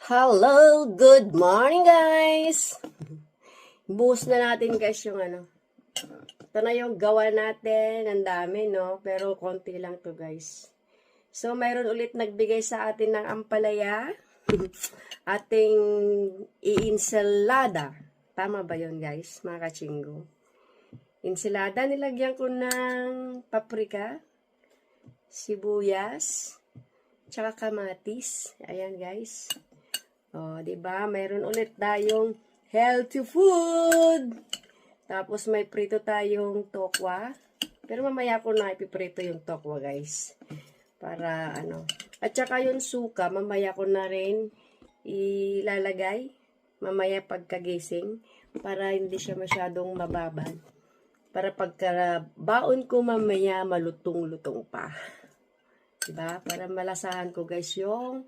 Hello, good morning guys! Buhos na natin guys yung Ito na yung gawa natin. Ang dami no? Pero konti lang to guys. So, mayroon ulit nagbigay sa atin ng ampalaya. Ating i-ensalada. Tama ba yun guys, mga kachinggo? Ensalada, nilagyan ko ng paprika, sibuyas, tsaka kamatis. Ayan guys. Oh, 'di ba? Mayroon ulit tayong healthy food. Tapos may prito tayong tokwa. Pero mamaya ko na ipiprito yung tokwa, guys. Para At saka yung suka, mamaya ko na rin ilalagay. Mamaya pagkagising para hindi siya masyadong mababad. Para pagkabaon ko mamaya malutong-lutong pa. 'Di ba? Para malasahan ko, guys, yung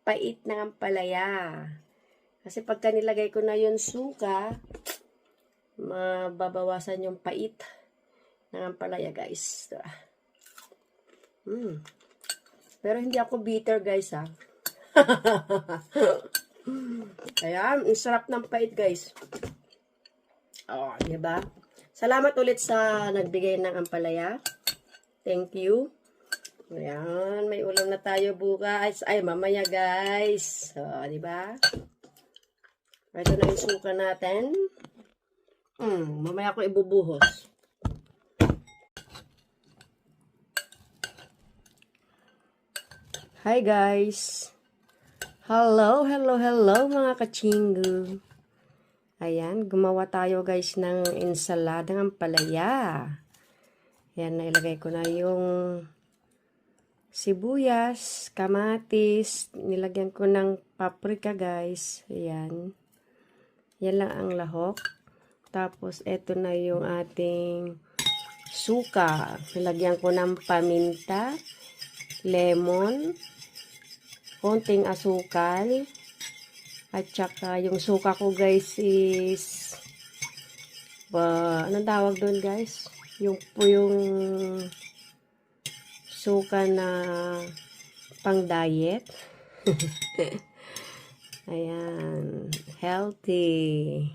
pait ng ampalaya. Kasi pagka nilagay ko na yung suka, mababawasan yung pait ng ampalaya, guys. Pero hindi ako bitter, guys, ha. Ayan, ang sarap ng pait, guys. Oh, diba? Salamat ulit sa nagbigay ng ampalaya. Thank you. Ayan, may ulam na tayo bukas. Ay, mamaya guys. So, di ba? Ito na yung suka natin. Mamaya ko ibubuhos. Hi guys. Hello mga kachinggo. Ayan, gumawa tayo guys ng ensaladang ampalaya. Ayan, nailagay ko na yung sibuyas, kamatis, nilagyan ko ng paprika guys. Ayan. Yan lang ang lahok. Tapos, eto na yung ating suka. Nilagyan ko ng paminta, lemon, konting asukal, at saka yung suka ko guys is, anong tawag doon guys? Yung suka na pang diet. Ayan, healthy.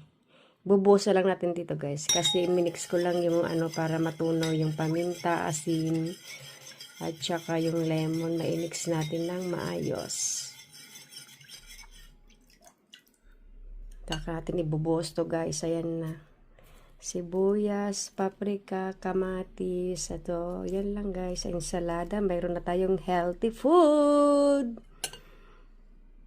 Bubusa lang natin dito guys kasi minix ko lang yung para matunaw yung paminta, asin at saka yung lemon na inix natin ng maayos. Saka natin ibubuhos to guys. Ayan na. Sibuyas, paprika, kamatis, yan lang guys, ensalada. Mayroon na tayong healthy food.